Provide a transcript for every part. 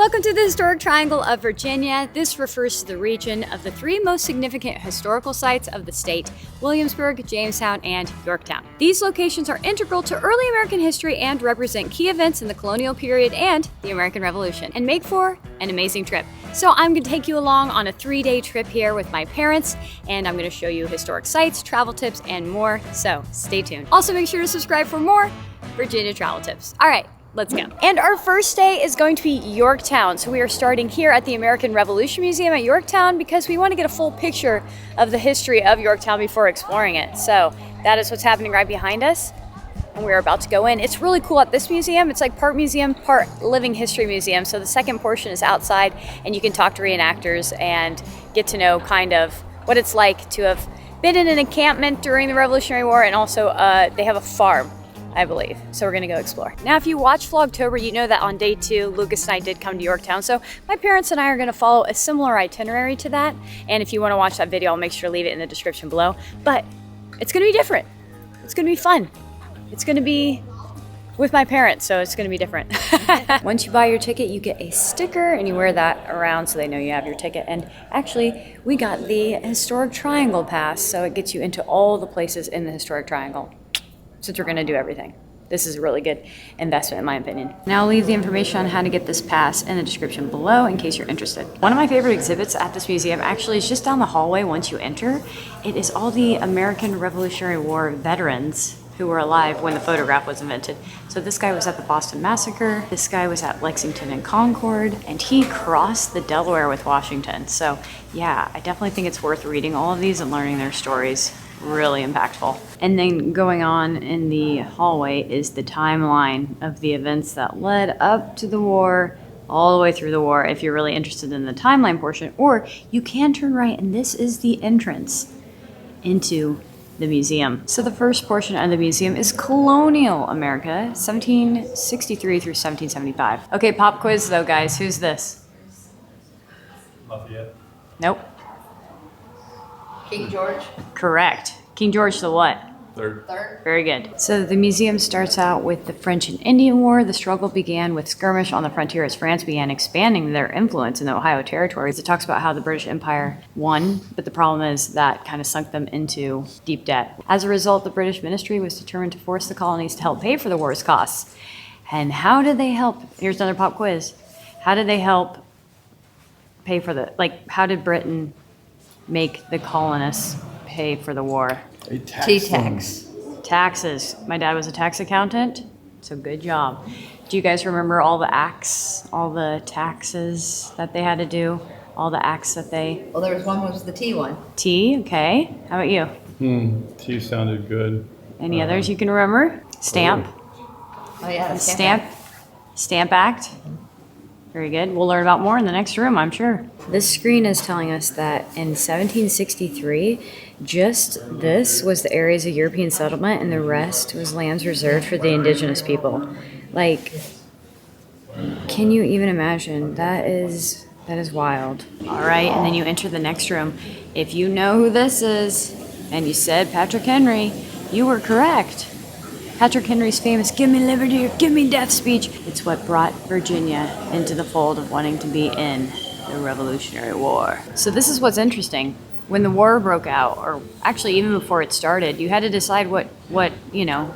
Welcome to the Historic Triangle of Virginia. This refers to the region of the three most significant historical sites of the state: Williamsburg, Jamestown, and Yorktown. These locations are integral to early American history and represent key events in the colonial period and the American Revolution, and make for an amazing trip. So I'm going to take you along on a 3-day trip here with my parents, and I'm going to show you historic sites, travel tips, and more, so stay tuned. Also, make sure to subscribe for more Virginia travel tips. All right, let's go. And our first day is going to be Yorktown. So we are starting here at the American Revolution Museum at Yorktown because we want to get a full picture of the history of Yorktown before exploring it. So that is what's happening right behind us. And we're about to go in. It's really cool at this museum. It's like part museum, part living history museum. So the second portion is outside and you can talk to reenactors and get to know kind of what it's like to have been in an encampment during the Revolutionary War, and also they have a farm, I believe. So we're gonna go explore. Now, if you watch Vlogtober, you know that on day 2, Lucas and I did come to Yorktown. So my parents and I are gonna follow a similar itinerary to that. And if you wanna watch that video, I'll make sure to leave it in the description below. But it's gonna be different. It's gonna be fun. It's gonna be with my parents, so it's gonna be different. Once you buy your ticket, you get a sticker and you wear that around so they know you have your ticket. And actually, we got the Historic Triangle Pass, so it gets you into all the places in the Historic Triangle. Since we're gonna do everything. This is a really good investment in my opinion. Now I'll leave the information on how to get this pass in the description below in case you're interested. One of my favorite exhibits at this museum actually is just down the hallway once you enter. It is all the American Revolutionary War veterans who were alive when the photograph was invented. So this guy was at the Boston Massacre, this guy was at Lexington and Concord, and he crossed the Delaware with Washington. So yeah, I definitely think it's worth reading all of these and learning their stories. Really impactful. And then going on in the hallway is the timeline of the events that led up to the war, all the way through the war, if you're really interested in the timeline portion. Or you can turn right, and this is the entrance into the museum. So the first portion of the museum is colonial America, 1763 through 1775. Okay, pop quiz though, guys. Who's this? Lafayette. Nope. King George? Correct. King George the what? Third. Very good. So the museum starts out with the French and Indian War. The struggle began with skirmish on the frontier as France began expanding their influence in the Ohio territories. It talks about how the British Empire won, but the problem is that kind of sunk them into deep debt. As a result, the British ministry was determined to force the colonies to help pay for the war's costs. And how did they help? Here's another pop quiz. How did they help pay for the, how did Britain make the colonists pay for the war? T-tax. Taxes. My dad was a tax accountant, so good job. Do you guys remember all the acts, all the taxes that they had to do, all the acts that they... Well, there was one was the T one. T, okay. How about you? T sounded good. Any others you can remember? Stamp. Oh yeah, the Stamp Act. Very good. We'll learn about more in the next room, I'm sure. This screen is telling us that in 1763, just this was the areas of European settlement and the rest was lands reserved for the indigenous people. Like, can you even imagine? That is wild. All right, and then you enter the next room. If you know who this is, and you said Patrick Henry, you were correct. Patrick Henry's famous "Give me liberty or give me death" speech. It's what brought Virginia into the fold of wanting to be in the Revolutionary War. So this is what's interesting. When the war broke out, or actually even before it started, you had to decide what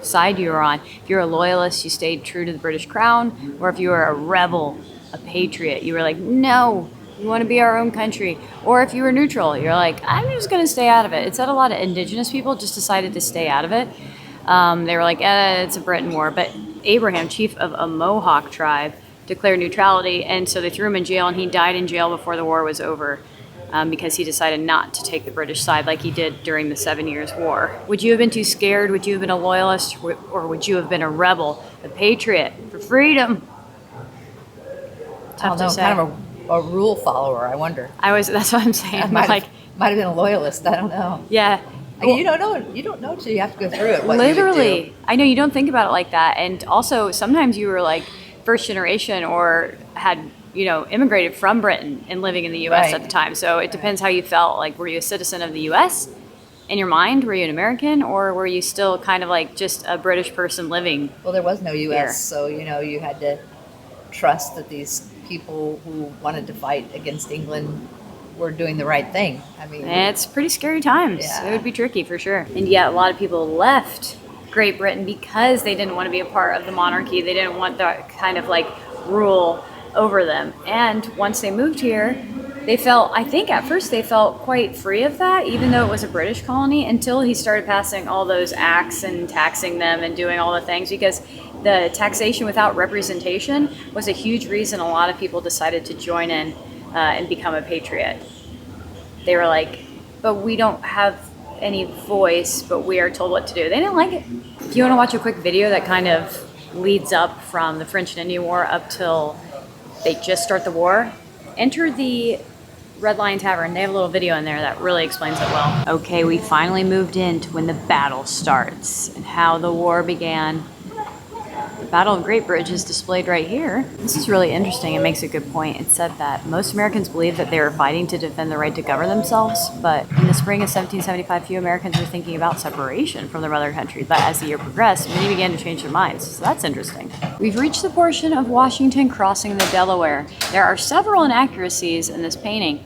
side you were on. If you're a loyalist, you stayed true to the British crown, or if you were a rebel, a patriot, you were like, no, we want to be our own country. Or if you were neutral, you're like, I'm just going to stay out of it. It said a lot of indigenous people just decided to stay out of it. They were like, it's a Britain war. But Abraham, chief of a Mohawk tribe, declared neutrality, and so they threw him in jail, and he died in jail before the war was over because he decided not to take the British side like he did during the 7 Years' War. Would you have been too scared? Would you have been a loyalist? Or would you have been a rebel, a patriot for freedom? Tough to say. Kind of a rule follower, I wonder. That's what I'm saying. Might have been a loyalist, I don't know. Yeah. Well, you don't know till you have to go through it. Literally. I know you don't think about it like that. And also sometimes you were like first generation or had, immigrated from Britain and living in the US at the time. So it depends how you felt. Like, were you a citizen of the US in your mind? Were you an American, or were you still kind of like just a British person living? Well, there was no US, here? so you had to trust that these people who wanted to fight against England were doing the right thing. I mean, It's pretty scary times. Yeah. It would be tricky for sure. And yet a lot of people left Great Britain because they didn't want to be a part of the monarchy. They didn't want that kind of like rule over them. And once they moved here, they felt, I think at first they felt quite free of that, even though it was a British colony, until he started passing all those acts and taxing them and doing all the things, because the taxation without representation was a huge reason a lot of people decided to join in and become a patriot. They were like, but we don't have any voice, but we are told what to do. They didn't like it. If you want to watch a quick video that kind of leads up from the French and Indian War up till they just start the war, enter the Red Lion Tavern. They have a little video in there that really explains it well. Okay, we finally moved into when the battle starts and how the war began. The Battle of Great Bridge is displayed right here. This is really interesting. It makes a good point. It said that most Americans believed that they were fighting to defend the right to govern themselves, but in the spring of 1775, few Americans were thinking about separation from their mother country. But as the year progressed, many began to change their minds. So that's interesting. We've reached the portion of Washington crossing the Delaware. There are several inaccuracies in this painting,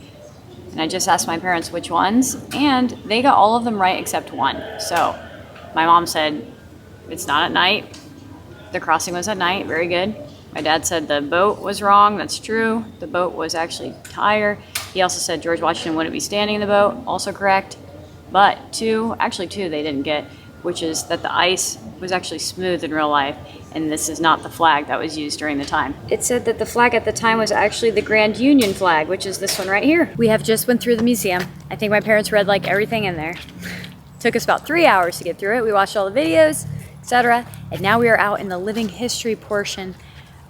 and I just asked my parents which ones, and they got all of them right except one. So my mom said it's not at night. The crossing was at night. Very good. My dad said the boat was wrong. That's true. The boat was actually higher. He also said George Washington wouldn't be standing in the boat. Also correct. But two they didn't get, which is that the ice was actually smooth in real life, and this is not the flag that was used during the time. It said that the flag at the time was actually the Grand Union flag, which is this one right here. We have just went through the museum. I think my parents read like everything in there. Took us about 3 hours to get through it. We watched all the videos, etc. And now we are out in the living history portion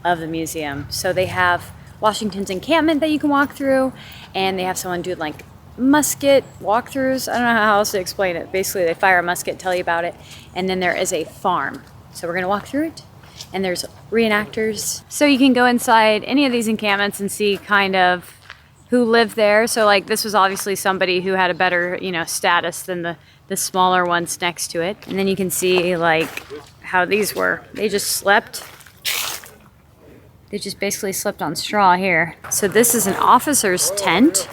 of the museum. So they have Washington's encampment that you can walk through, and they have someone do like musket walkthroughs. I don't know how else to explain it. Basically, they fire a musket, tell you about it, and then there is a farm. So we're gonna walk through it, and there's reenactors. So you can go inside any of these encampments and see kind of who lived there. So like this was obviously somebody who had a better, status than the smaller ones next to it. And then you can see like how these were. They just slept. They just basically slept on straw here. So this is an officer's tent.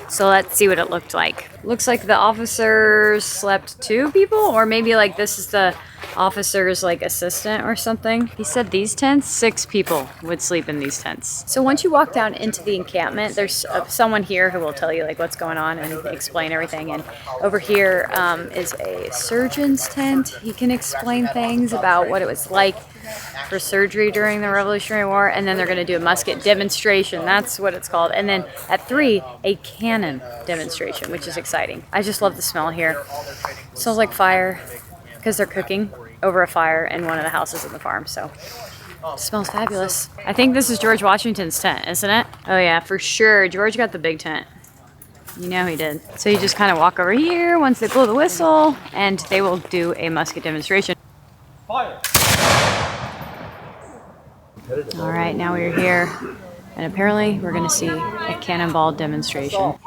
So let's see what it looked like. Looks like the officers slept 2 people, or maybe like this is the officer's like assistant or something. He said these tents, 6 people would sleep in these tents. So once you walk down into the encampment, there's someone here who will tell you like what's going on and explain everything. And over here is a surgeon's tent. He can explain things about what it was like for surgery during the Revolutionary War, and then they're going to do a musket demonstration. That's what it's called. And then at 3, a cannon demonstration, which is exciting. I just love the smell here. It smells like fire because they're cooking over a fire in one of the houses in the farm. So it smells fabulous. I think this is George Washington's tent, isn't it? Oh yeah, for sure. George got the big tent. You know he did. So you just kind of walk over here once they blow the whistle, and they will do a musket demonstration. Fire! All right, now we're here, and apparently we're going to see a cannonball demonstration. 2,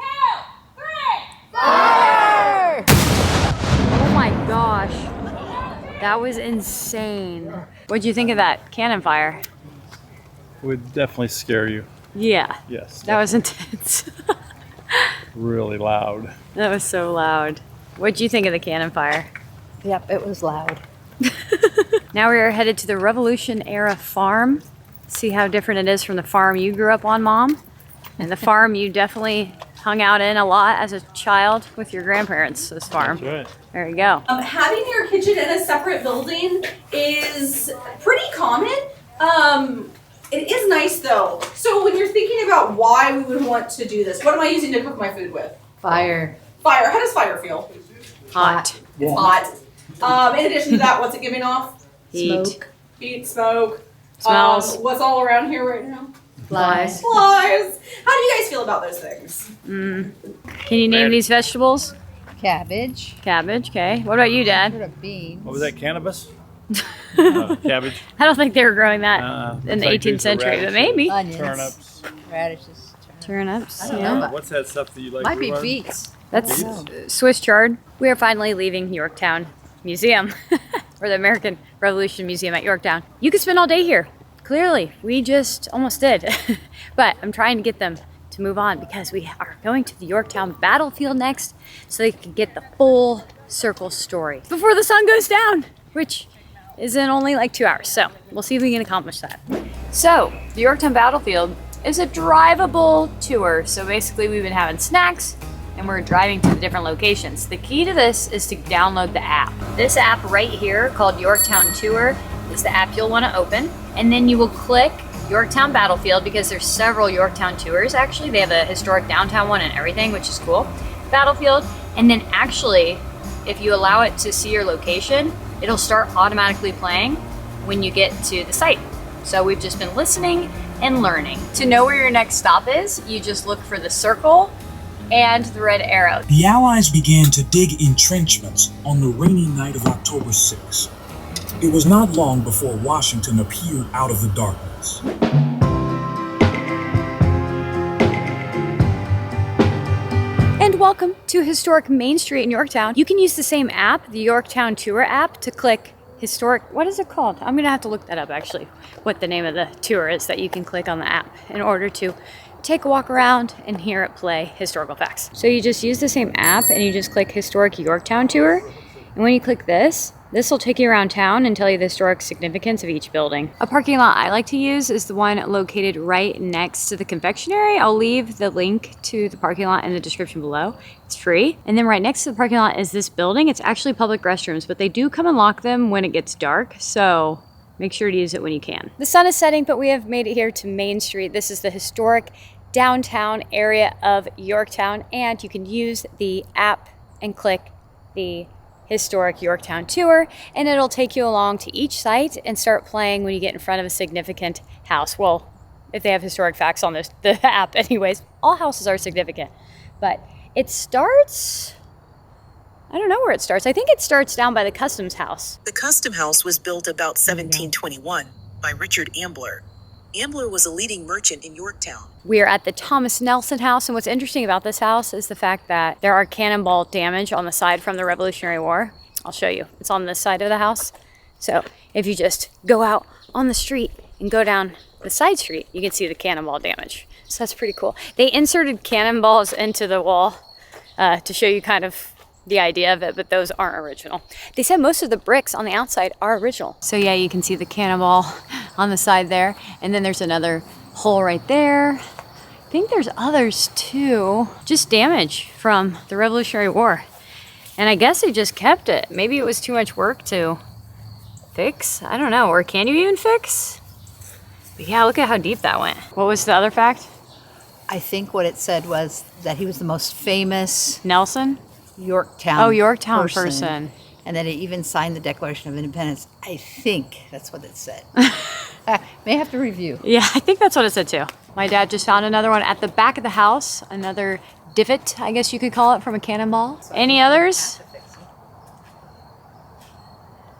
3, fire! Oh my gosh, that was insane. What'd you think of that cannon fire? Would definitely scare you. Yeah. Yes. That was intense. Really loud. That was so loud. What'd you think of the cannon fire? Yep, it was loud. Now we are headed to the Revolution era farm. See how different it is from the farm you grew up on, Mom, and the farm you definitely hung out in a lot as a child with your grandparents. This farm. That's right. There you go. Having your kitchen in a separate building is pretty common. It is nice though. So when you're thinking about why we would want to do this, what am I using to cook my food with? Fire. Fire. How does fire feel? Hot. It's hot. In addition to that, what's it giving off? Heat. Smoke. Heat, smoke. Smells. What's all around here right now? Flies. Flies. How do you guys feel about those things? Can you name these vegetables? Cabbage. Cabbage, okay. What about you, Heard Dad? of beans. What was that, cannabis? Cabbage. I don't think they were growing that in the Looks like 18th these are century, but radishes. maybe. Onions. Turnips. Radishes. Turnips, I don't yeah. know. What's that stuff that you like? Might be Rhubarb? beets. That's Beets? Swiss chard. We are finally leaving Yorktown Museum, or the American Revolution Museum at Yorktown. You could spend all day here. Clearly, we just almost did. But I'm trying to get them to move on because we are going to the Yorktown battlefield next so they can get the full circle story before the sun goes down, which is in only like 2 hours. So we'll see if we can accomplish that. So the Yorktown battlefield is a drivable tour. So basically we've been having snacks and we're driving to the different locations. The key to this is to download the app. This app right here called Yorktown Tour is the app you'll want to open. And then you will click Yorktown Battlefield because there's several Yorktown tours actually. They have a historic downtown one and everything, which is cool. Battlefield. And then actually, if you allow it to see your location, it'll start automatically playing when you get to the site. So we've just been listening and learning. To know where your next stop is, you just look for the circle and the red arrow. The Allies began to dig entrenchments on the rainy night of October 6. It was not long before Washington appeared out of the darkness. And welcome to historic Main Street in Yorktown. You can use the same app, the Yorktown Tour app, to click historic, what is it called? I'm gonna have to look that up actually, what the name of the tour is that you can click on the app in order to take a walk around and hear it play historical facts. So you just use the same app and you just click Historic Yorktown Tour. And when you click this will take you around town and tell you the historic significance of each building. A parking lot I like to use is the one located right next to the confectionery. I'll leave the link to the parking lot in the description below. It's free. And then right next to the parking lot is this building. It's actually public restrooms, but they do come and lock them when it gets dark. So make sure to use it when you can. The sun is setting, but we have made it here to Main Street. This is the historic downtown area of Yorktown, and you can use the app and click the Historic Yorktown Tour, and it'll take you along to each site and start playing when you get in front of a significant house. Well, if they have historic facts on the app anyways. All houses are significant, but it starts, I don't know where it starts. I think it starts down by the Customs House. The Custom House was built about 1721 by Richard Ambler. Ambler was a leading merchant in Yorktown. We are at the Thomas Nelson House, and what's interesting about this house is the fact that there are cannonball damage on the side from the Revolutionary War. I'll show you. It's on this side of the house. So if you just go out on the street and go down the side street, you can see the cannonball damage. So that's pretty cool. They inserted cannonballs into the wall to show you kind of the idea of it, but those aren't original. They said most of the bricks on the outside are original. So yeah, you can see the cannonball on the side there. And then there's another hole right there. I think there's others too. Just damage from the Revolutionary War. And I guess they just kept it. Maybe it was too much work to fix. I don't know, or can you even fix? But yeah, look at how deep that went. What was the other fact? I think what it said was that he was the most famous Nelson? Yorktown person. And that he even signed the Declaration of Independence. I think that's what it said. May have to review. Yeah, I think that's what it said too. My dad just found another one at the back of the house. Another divot, I guess you could call it, from a cannonball. Any others?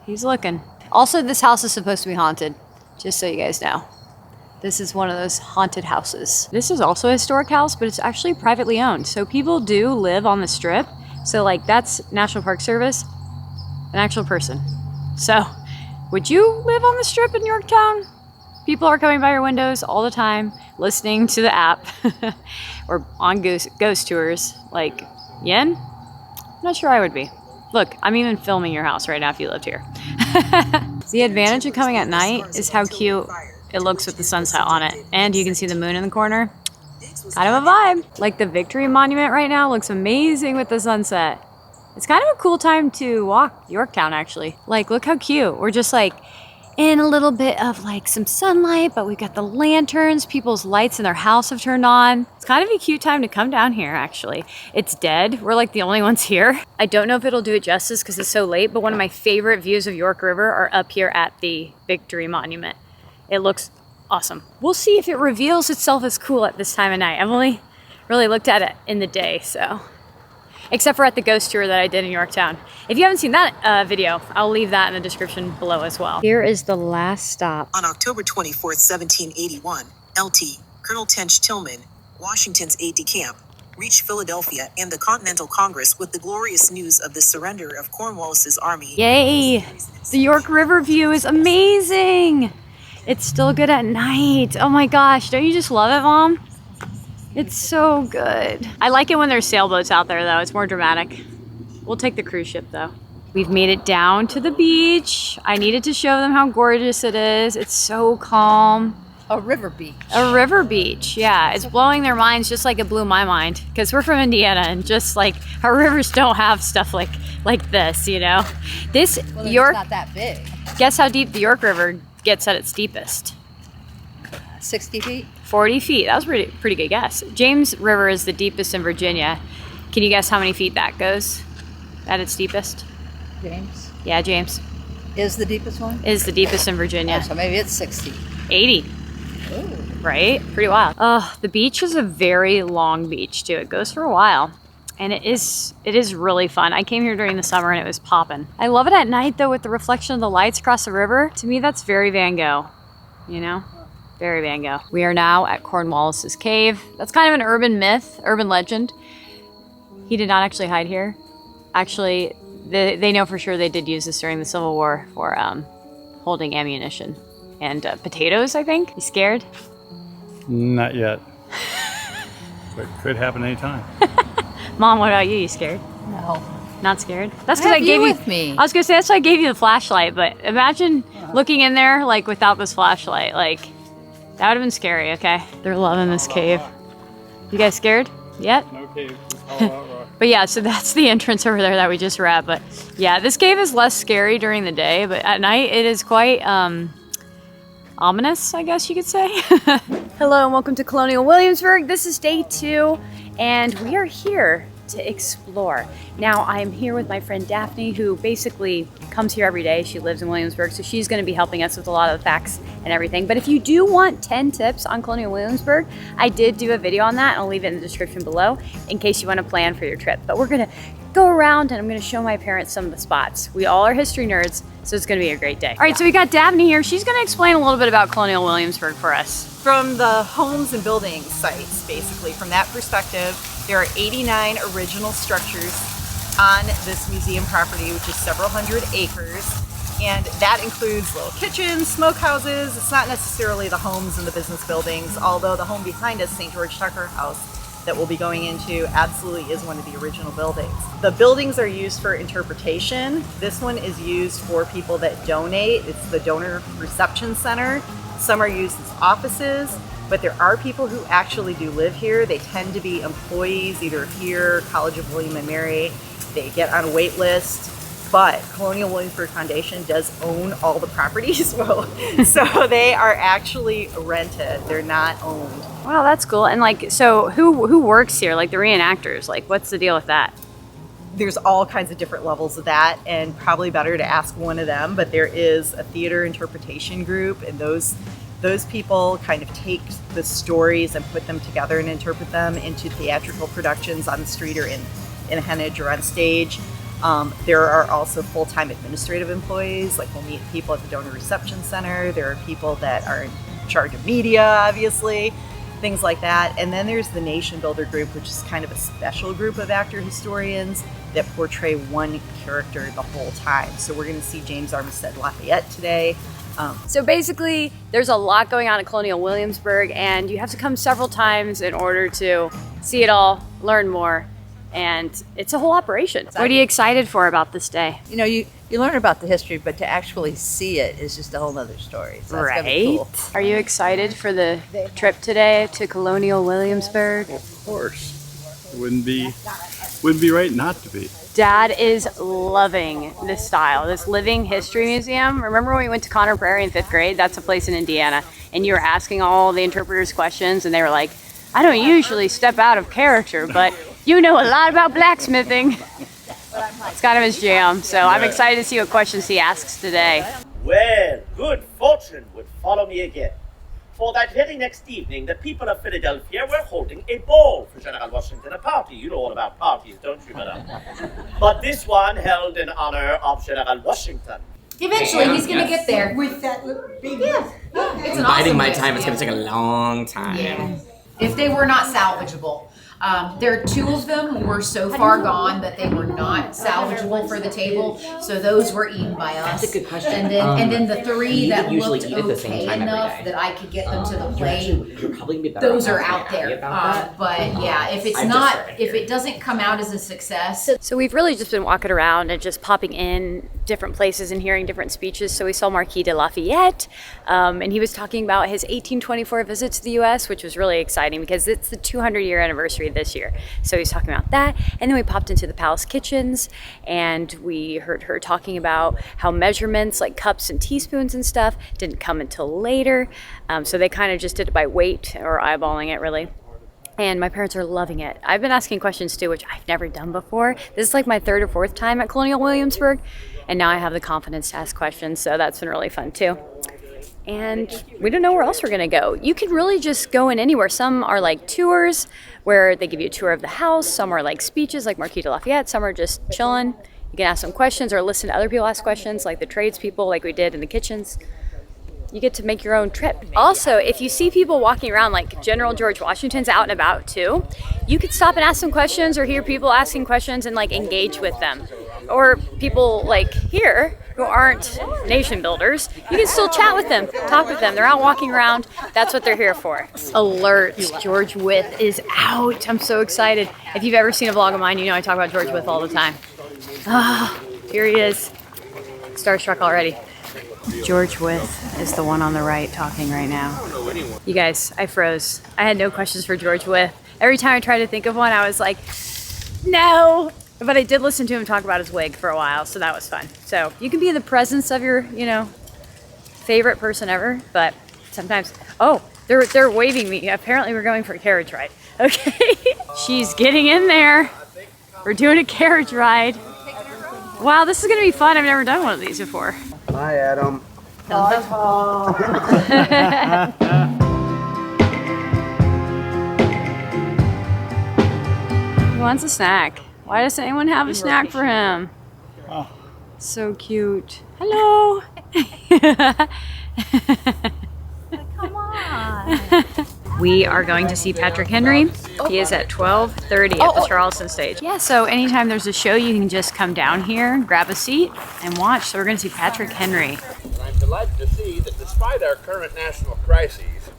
He's looking. Also, this house is supposed to be haunted, just so you guys know. This is one of those haunted houses. This is also a historic house, but it's actually privately owned. So people do live on the strip. So like that's National Park Service, an actual person. So would you live on the strip in Yorktown? People are coming by your windows all the time, listening to the app or on ghost tours. Like, Yen? I'm not sure I would be. Look, I'm even filming your house right now if you lived here. The advantage of coming at night is how cute it looks with the sunset on it. And you can see the moon in the corner. Kind of a vibe. Like the Victory Monument right now looks amazing with the sunset. It's kind of a cool time to walk Yorktown actually. Like, look how cute. We're just like in a little bit of like some sunlight, but we've got the lanterns. People's lights in their house have turned on. It's kind of a cute time to come down here actually. It's dead. We're like the only ones here. I don't know if it'll do it justice because it's so late, but one of my favorite views of York River are up here at the Victory Monument. It looks awesome. We'll see if it reveals itself as cool at this time of night. I've only really looked at it in the day, so. Except for at the ghost tour that I did in Yorktown. If you haven't seen that video, I'll leave that in the description below as well. Here is the last stop. On October 24th, 1781, LT, Colonel Tench Tillman, Washington's aide-de-camp, reached Philadelphia and the Continental Congress with the glorious news of the surrender of Cornwallis's army. Yay! The York River view is amazing! It's still good at night. Oh my gosh, don't you just love it, Mom? It's so good. I like it when there's sailboats out there though, it's more dramatic. We'll take the cruise ship though. We've made it down to the beach. I needed to show them how gorgeous it is. It's so calm. A river beach. A river beach, yeah. It's blowing their minds just like it blew my mind. Because we're from Indiana and just like our rivers don't have stuff like this, you know? This Well, York, it's not that big. guess how deep the York River gets at its deepest? 60 feet? 40 feet. That was pretty good guess. James River is the deepest in Virginia. Can you guess how many feet that goes at its deepest? James? Yeah, James Is the deepest one? is the deepest in Virginia. Oh, so maybe it's 60. 80. Ooh. Right? Pretty wild. Oh, the beach is a very long beach too. It goes for a while. And it is really fun. I came here during the summer and it was popping. I love it at night though with the reflection of the lights across the river. To me, that's very Van Gogh, you know? Very Van Gogh. We are now at Cornwallis's cave. That's kind of an urban myth, urban legend. He did not actually hide here. Actually, they know for sure they did use this during the Civil War for holding ammunition and potatoes, I think. You scared? Not yet. But could happen anytime. Mom, what about you? You scared? No. Not scared? That's I because I have gave you you. with me. I was gonna say that's why I gave you the flashlight. But imagine looking in there like without this flashlight. Like that would have been scary. Okay, they're loving this cave. You guys scared yet? No cave. Just hollow out rock. But yeah, so that's the entrance over there that we just were at. But yeah, this cave is less scary during the day, but at night it is quite ominous, I guess you could say. Hello and welcome to Colonial Williamsburg. This is day 2 and we are here to explore. Now I'm here with my friend Daphne, who basically comes here every day. She lives in Williamsburg, so she's going to be helping us with a lot of the facts and everything. But if you do want 10 tips on Colonial Williamsburg, I did do a video on that and I'll leave it in the description below in case you want to plan for your trip. But we're going to go around and I'm going to show my parents some of the spots. We all are history nerds, so it's going to be a great day. All right, so we got Daphne here. She's going to explain a little bit about Colonial Williamsburg for us. From the homes and building sites, basically, from that perspective, there are 89 original structures on this museum property, which is several hundred acres. And that includes little kitchens, smokehouses. It's not necessarily the homes and the business buildings, although the home behind us, St. George Tucker House, that we'll be going into absolutely is one of the original buildings. The buildings are used for interpretation. This one is used for people that donate. It's the Donor Reception Center. Some are used as offices, but there are people who actually do live here. They tend to be employees either here, College of William and Mary. They get on a wait list, but Colonial Williamsburg Foundation does own all the properties. So they are actually rented. They're not owned. Wow, that's cool. And like, so who works here? Like the reenactors, like what's the deal with that? There's all kinds of different levels of that, and probably better to ask one of them, but there is a theater interpretation group, and those people kind of take the stories and put them together and interpret them into theatrical productions on the street or in a Heneage or on stage. There are also full-time administrative employees, like we'll meet people at the Donor Reception Center. There are people that are in charge of media, obviously, things like that. And then there's the Nation Builder group, which is kind of a special group of actor historians that portray one character the whole time. So we're going to see James Armistead Lafayette today. So basically, there's a lot going on at Colonial Williamsburg, and you have to come several times in order to see it all, learn more, and it's a whole operation. What are you excited for about this day? You know, you learn about the history, but to actually see it is just a whole nother story. So that's gonna be cool. Are you excited for the trip today to Colonial Williamsburg? Of course. It wouldn't be right not to be. Dad is loving this style, this living history museum. Remember when we went to Conner Prairie in 5th grade? That's a place in Indiana. And you were asking all the interpreters questions and they were like, I don't usually step out of character, but you know a lot about blacksmithing. It's kind of his jam. So I'm excited to see what questions he asks today. Well, good fortune would follow me again. For that very next evening, the people of Philadelphia were holding a ball for General Washington, a party. You know all about parties, don't you, madam? But this one held in honor of General Washington. Eventually, he's gonna get there. With that big It's an Biding awesome my time, museum. it's gonna take a long time. Yeah. If they were not salvageable. There are two of them were so far gone that they were not salvageable for the table, so those were eaten by us. That's a good question. And then the three that usually looked eat at the same okay time every enough day. that I could get them to the plate, You're probably gonna be better those off are asking out Abby there. about that. But yeah, if it's I've not, deferred if here. it doesn't come out as a success, So we've really just been walking around and just popping in different places and hearing different speeches. So we saw Marquis de Lafayette, and he was talking about his 1824 visit to the U.S., which was really exciting because it's the 200-year anniversary this year. So he's talking about that. And then we popped into the palace kitchens, and we heard her talking about how measurements like cups and teaspoons and stuff didn't come until later. So they kind of just did it by weight or eyeballing it, really. And my parents are loving it. I've been asking questions too, which I've never done before. This is like my third or fourth time at Colonial Williamsburg, and now I have the confidence to ask questions, so that's been really fun too. And we don't know where else we're gonna go. You can really just go in anywhere. Some are like tours where they give you a tour of the house. Some are like speeches like Marquis de Lafayette. Some are just chilling. You can ask some questions or listen to other people ask questions like the tradespeople like we did in the kitchens. You get to make your own trip. Also, if you see people walking around like General George Washington's out and about too, you could stop and ask some questions or hear people asking questions and like engage with them. Or people like here who aren't nation builders, you can still chat with them, talk with them. They're out walking around. That's what they're here for. Alert, George Wythe is out. I'm so excited. If you've ever seen a vlog of mine, you know I talk about George Wythe all the time. Ah, here he is. Starstruck already. George Wythe is the one on the right talking right now. You guys, I froze. I had no questions for George Wythe. Every time I tried to think of one, I was like, no. But I did listen to him talk about his wig for a while, so that was fun. So you can be in the presence of your, favorite person ever, but sometimes, oh, they're waving me. Apparently we're going for a carriage ride. Okay, she's getting in there. We're doing a carriage ride. Wow, this is gonna be fun. I've never done one of these before. Hi, Adam. He wants a snack. Why doesn't anyone have a snack for him? Oh. So cute. Hello. Come on. We are going to see Patrick Henry. He is at 12:30 at the Charleston stage. Yeah, so anytime there's a show, you can just come down here, grab a seat, and watch. So we're going to see Patrick Henry. I'm delighted to see that despite our current national crises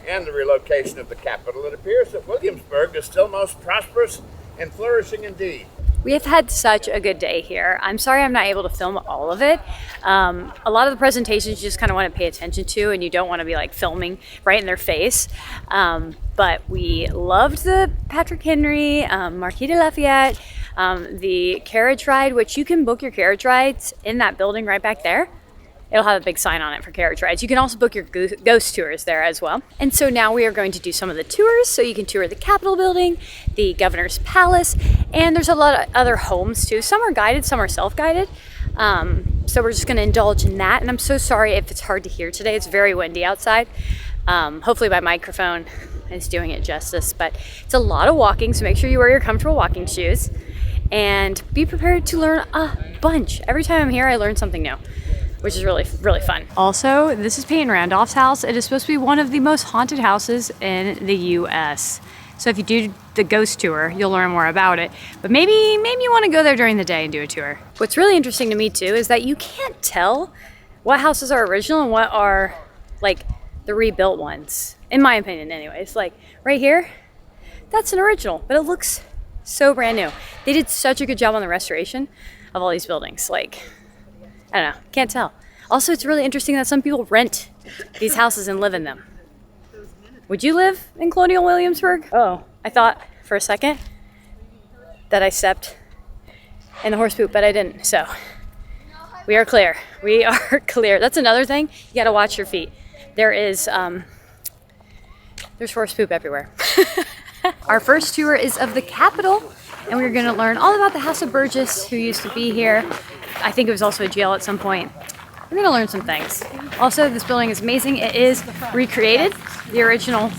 and the relocation of the capital, it appears that Williamsburg is still most prosperous and flourishing indeed. We have had such a good day here. I'm sorry I'm not able to film all of it. A lot of the presentations you just kind of want to pay attention to, and you don't want to be like filming right in their face. But we loved the Patrick Henry, Marquis de Lafayette, the carriage ride, which you can book your carriage rides in that building right back there. It'll have a big sign on it for carriage rides. You can also book your ghost tours there as well. And so now we are going to do some of the tours. So you can tour the Capitol building, the Governor's Palace, and there's a lot of other homes too. Some are guided, some are self-guided. So we're just gonna indulge in that. And I'm so sorry if it's hard to hear today. It's very windy outside. Hopefully my microphone is doing it justice, but it's a lot of walking. So make sure you wear your comfortable walking shoes and be prepared to learn a bunch. Every time I'm here, I learn something new, which is really, really fun. Also, this is Peyton Randolph's house. It is supposed to be one of the most haunted houses in the US. So if you do the ghost tour, you'll learn more about it. But maybe you want to go there during the day and do a tour. What's really interesting to me too is that you can't tell what houses are original and what are like the rebuilt ones. In my opinion anyways. Like right here, that's an original, but it looks so brand new. They did such a good job on the restoration of all these buildings. Like, I don't know, can't tell. Also, it's really interesting that some people rent these houses and live in them. Would you live in Colonial Williamsburg? Oh, I thought for a second that I stepped in the horse poop, but I didn't. So we are clear. We are clear. That's another thing. You gotta watch your feet. There's horse poop everywhere. Our first tour is of the Capitol, and we're gonna learn all about the House of Burgess, who used to be here. I think it was also a jail at some point. We're gonna learn some things. Also, this building is amazing. It is recreated. The original,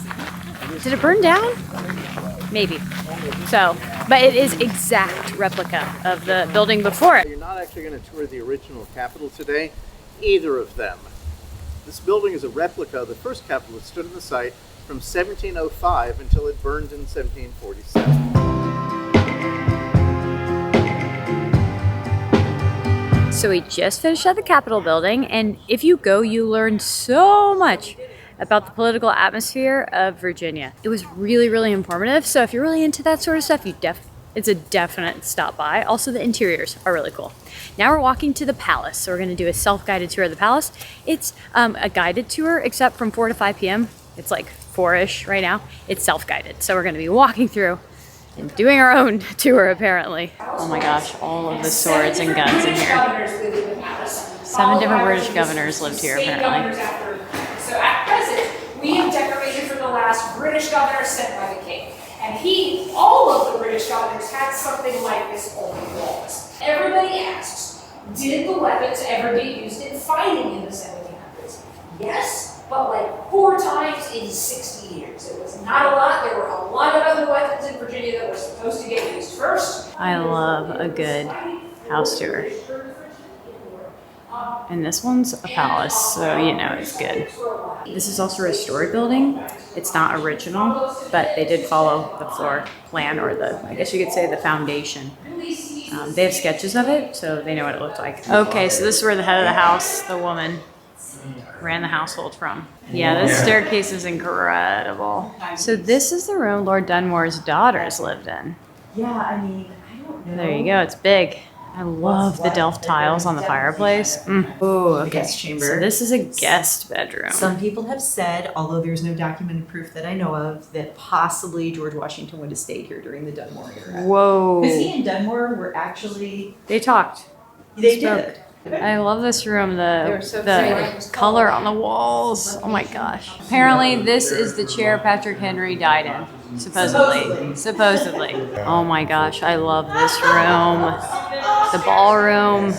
did it burn down? Maybe. So, but it is exact replica of the building before it. You're not actually going to tour the original Capitol today, either of them. This building is a replica of the first Capitol that stood on the site from 1705 until it burned in 1747. So we just finished at the Capitol building, and if you go, you learn so much about the political atmosphere of Virginia. It was really, really informative. So if you're really into that sort of stuff, it's a definite stop by. Also, the interiors are really cool. Now we're walking to the palace. So we're gonna do a self-guided tour of the palace. It's a guided tour, except from 4 to 5 p.m. It's like 4-ish right now. It's self-guided. So we're gonna be walking through and doing our own tour, apparently. Oh my gosh, all of the swords and guns in here. 7 different British governors lived here, apparently. So at present, we have decorated for the last British governor sent by the king. And all of the British governors had something like this on the walls. Everybody asks, did the weapons ever get used in fighting in the 1700s? Yes, but like 4 times in 60 years. It was not a lot. There were a lot of other weapons in Virginia that were supposed to get used first. I love a good house tour. And this one's a palace, so you know it's good. This is also a restored building. It's not original, but they did follow the floor plan, or I guess you could say the foundation. They have sketches of it, so they know what it looked like. Okay, so this is where the head of the house, the woman, ran the household from. Yeah, this staircase is incredible. So this is the room Lord Dunmore's daughters lived in. Yeah, I mean, I don't know. There you go, it's big. I love the Delft tiles on the fireplace. Oh, okay. Guest chamber. So this is a guest bedroom. Some people have said, although there's no documented proof that I know of, that possibly George Washington would have stayed here during the Dunmore era. Whoa. Because he and Dunmore were actually... They talked. They did. I love this room, the color on the walls. Oh my gosh. Apparently this is the chair Patrick Henry died in. Supposedly. Oh my gosh, I love this room. The ballroom.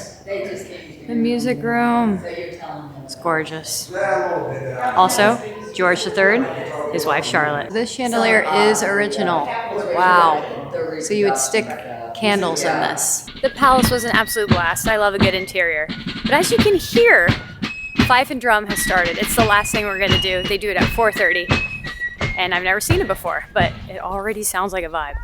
The music room. It's gorgeous. Also, George III, his wife Charlotte. This chandelier is original. Wow. So you would stick candles in this. The palace was an absolute blast. I love a good interior. But as you can hear, Fife and Drum has started. It's the last thing we're gonna do. They do it at 4:30. And I've never seen it before, but it already sounds like a vibe.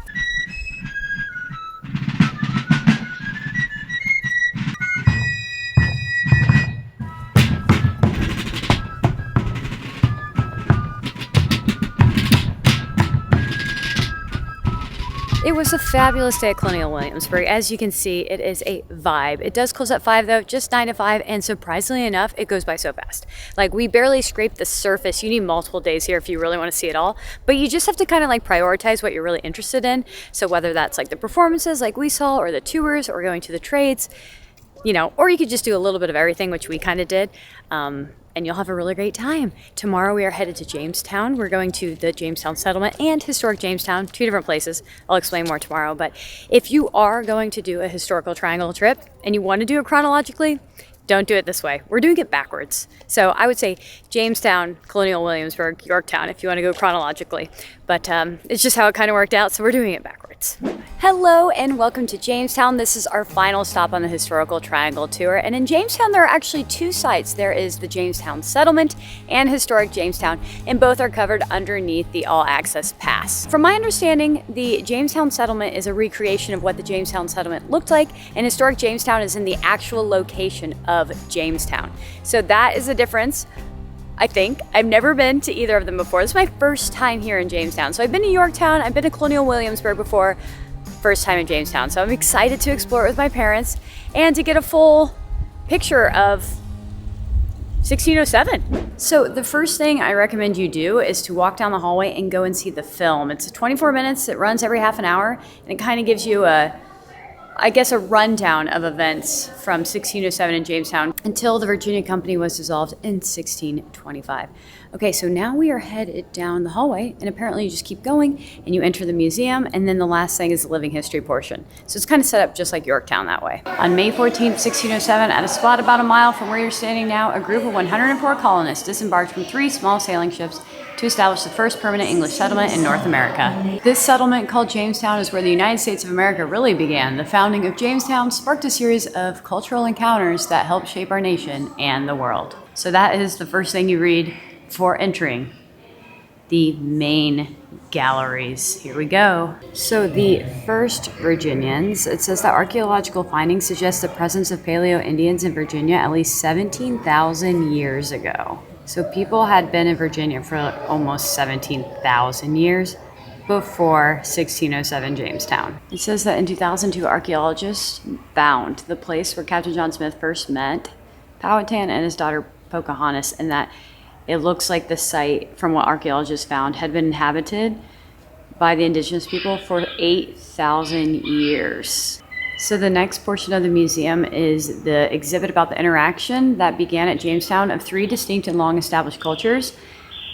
It was a fabulous day at Colonial Williamsburg. As you can see, it is a vibe. It does close at 5 though, just 9 to 5, and surprisingly enough, it goes by so fast. Like, we barely scraped the surface. You need multiple days here if you really want to see it all, but you just have to kind of like prioritize what you're really interested in. So whether that's like the performances like we saw, or the tours, or going to the trades, you know, or you could just do a little bit of everything, which we kind of did. And you'll have a really great time. Tomorrow we are headed to Jamestown. We're going to the Jamestown settlement and historic Jamestown, 2 different places. I'll explain more tomorrow, but if you are going to do a historical triangle trip and you want to do it chronologically, don't do it this way. We're doing it backwards. So I would say Jamestown, Colonial Williamsburg, Yorktown, if you want to go chronologically. But it's just how it kind of worked out, so we're doing it backwards. Hello and welcome to Jamestown. This is our final stop on the historical triangle tour. And in Jamestown, there are actually 2 sites. There is the Jamestown settlement and historic Jamestown, and both are covered underneath the all-access pass. From my understanding, the Jamestown settlement is a recreation of what the Jamestown settlement looked like, and historic Jamestown is in the actual location of Jamestown. So that is the difference. I think. I've never been to either of them before. This is my first time here in Jamestown. So I've been to Yorktown, I've been to Colonial Williamsburg before, first time in Jamestown. So I'm excited to explore it with my parents and to get a full picture of 1607. So the first thing I recommend you do is to walk down the hallway and go and see the film. It's 24 minutes, it runs every half an hour, and it kind of gives you a rundown of events from 1607 in Jamestown until the Virginia Company was dissolved in 1625. Okay, so now we are headed down the hallway, and apparently you just keep going and you enter the museum, and then the last thing is the living history portion. So it's kind of set up just like Yorktown that way. On May 14th, 1607, at a spot about a mile from where you're standing now, a group of 104 colonists disembarked from 3 small sailing ships to establish the first permanent English settlement in North America. This settlement, called Jamestown, is where the United States of America really began. The founding of Jamestown sparked a series of cultural encounters that helped shape our nation and the world. So that is the first thing you read before entering the main galleries. Here we go. So the first Virginians, it says that archaeological findings suggest the presence of Paleo Indians in Virginia at least 17,000 years ago. So people had been in Virginia for almost 17,000 years before 1607 Jamestown. It says that in 2002, archaeologists found the place where Captain John Smith first met Powhatan and his daughter Pocahontas, and that it looks like the site, from what archaeologists found, had been inhabited by the indigenous people for 8,000 years. So the next portion of the museum is the exhibit about the interaction that began at Jamestown of three distinct and long-established cultures.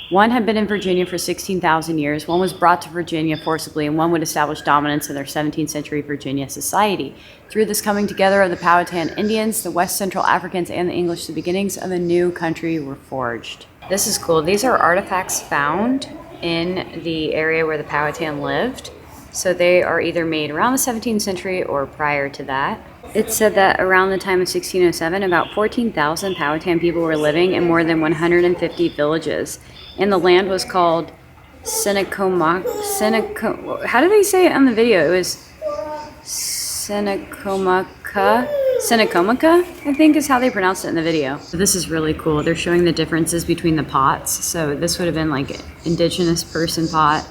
One had been in Virginia for 16,000 years, one was brought to Virginia forcibly, and one would establish dominance in their 17th century Virginia society. Through this coming together of the Powhatan Indians, the West Central Africans, and the English, the beginnings of a new country were forged. This is cool. These are artifacts found in the area where the Powhatan lived. So they are either made around the 17th century or prior to that. It said that around the time of 1607, about 14,000 Powhatan people were living in more than 150 villages. And the land was called Senecomaca. How do they say it on the video? It was Senecomaca, I think is how they pronounced it in the video. So this is really cool. They're showing the differences between the pots. So this would have been like an indigenous person pot,